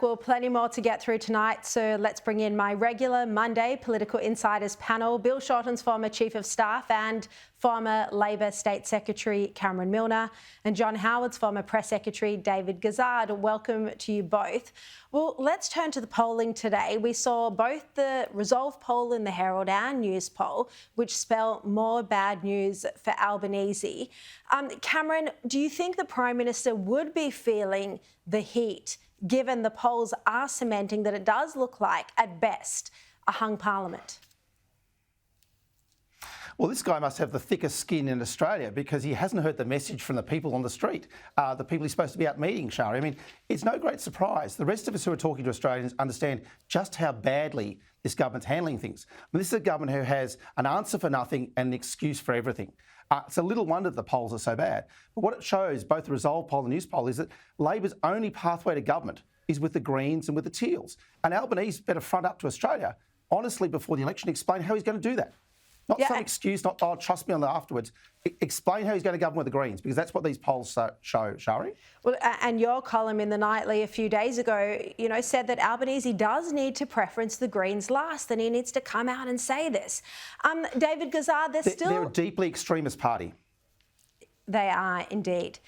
Well, plenty more to get through tonight, so let's bring in my regular Monday Political Insiders panel. Bill Shorten's former Chief of Staff and former Labor State Secretary Cameron Milner, and John Howard's former Press Secretary David Gazard. Welcome to you both. Well, let's turn to the polling today. We saw both the Resolve poll in the Herald and Newspoll, which spell more bad news for Albanese. Cameron, do you think the Prime Minister would be feeling the heat, given the polls are cementing that it does look like, at best, a hung parliament? Well, this guy must have the thickest skin in Australia because he hasn't heard the message from the people on the street, the people he's supposed to be out meeting, Sharri. I mean, it's no great surprise. The rest of us who are talking to Australians understand just how badly this government's handling things. I mean, this is a government who has an answer for nothing and an excuse for everything. It's a little wonder the polls are so bad. But what it shows, both the Resolve poll and the Newspoll, is that Labor's only pathway to government is with the Greens and with the Teals. And Albanese better front up to Australia, honestly, before the election, explain how he's going to do that. Not some excuse, not, oh, trust me on the afterwards. Explain how he's going to govern with the Greens, because that's what these polls show, Sharri. Well, and your column in The Nightly a few days ago, said that Albanese does need to preference the Greens last, and he needs to come out and say this. David Gazard, they're a deeply extremist party. They are indeed.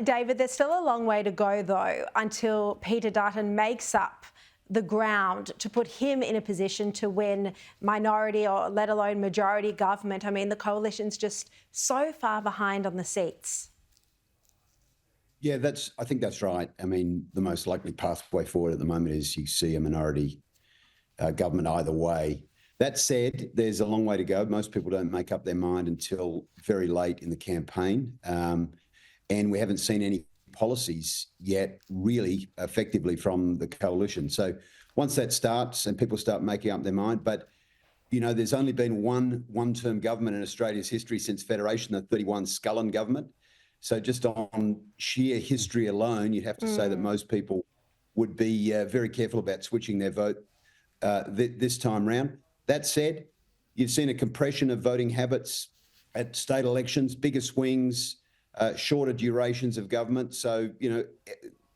David, there's still a long way to go, though, until Peter Dutton makes up the ground to put him in a position to win minority or let alone majority government. I mean, the coalition's just so far behind on the seats. Yeah, I think that's right. I mean, the most likely pathway forward at the moment is you see a minority government either way. That said, there's a long way to go. Most people don't make up their mind until very late in the campaign. And we haven't seen any policies yet really effectively from the coalition. So once that starts and people start making up their mind, but there's only been one-term government in Australia's history since Federation, the 31 Scullin government. So just on sheer history alone, you'd have to say that most people would be very careful about switching their vote this time round. That said, you've seen a compression of voting habits at state elections, bigger swings, shorter durations of government. So,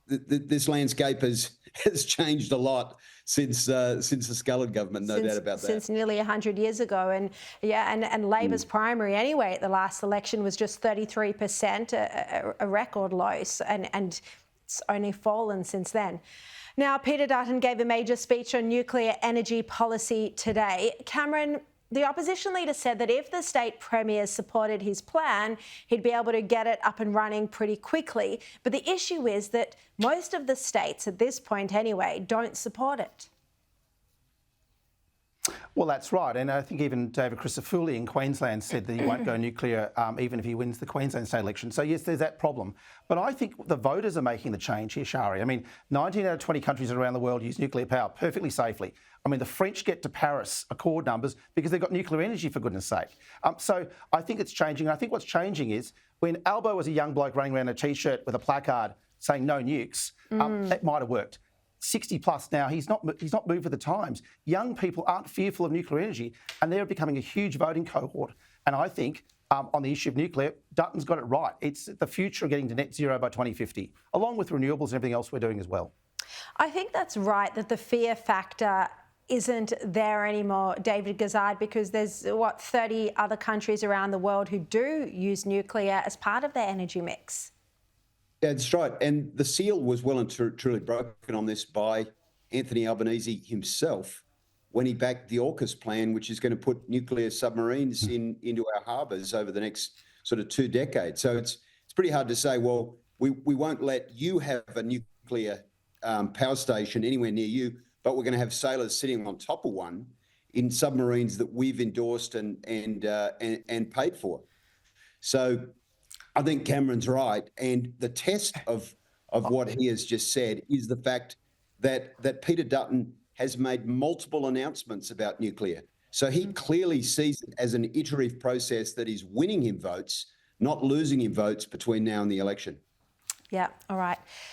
this landscape has changed a lot since the Scullin government, no doubt about that. Since nearly 100 years ago. And Labor's primary anyway at the last election was just 33%, a record low, and it's only fallen since then. Now, Peter Dutton gave a major speech on nuclear energy policy today. Cameron, the opposition leader said that if the state premiers supported his plan, he'd be able to get it up and running pretty quickly. But the issue is that most of the states, at this point anyway, don't support it. Well, that's right. And I think even David Crisafulli in Queensland said that he won't go nuclear even if he wins the Queensland state election. So, yes, there's that problem. But I think the voters are making the change here, Sharri. I mean, 19 out of 20 countries around the world use nuclear power perfectly safely. I mean, the French get to Paris Accord numbers because they've got nuclear energy, for goodness sake. So I think it's changing. I think what's changing is when Albo was a young bloke running around in a T-shirt with a placard saying no nukes, that might have worked. 60 plus now, he's not moved with the times. Young people aren't fearful of nuclear energy, and they're becoming a huge voting cohort. And I think on the issue of nuclear, Dutton's got it right. It's the future of getting to net zero by 2050, along with renewables and everything else we're doing as well. I think that's right, that the fear factor isn't there anymore, David Gazard, because there's, 30 other countries around the world who do use nuclear as part of their energy mix. Yeah, that's right. And the seal was well and truly broken on this by Anthony Albanese himself when he backed the AUKUS plan, which is going to put nuclear submarines into our harbours over the next sort of 2 decades. So it's pretty hard to say, well, we won't let you have a nuclear power station anywhere near you, but we're going to have sailors sitting on top of one in submarines that we've endorsed and paid for. So I think Cameron's right, and the test of what he has just said is the fact that Peter Dutton has made multiple announcements about nuclear. So he clearly sees it as an iterative process that is winning him votes, not losing him votes between now and the election. Yeah, all right.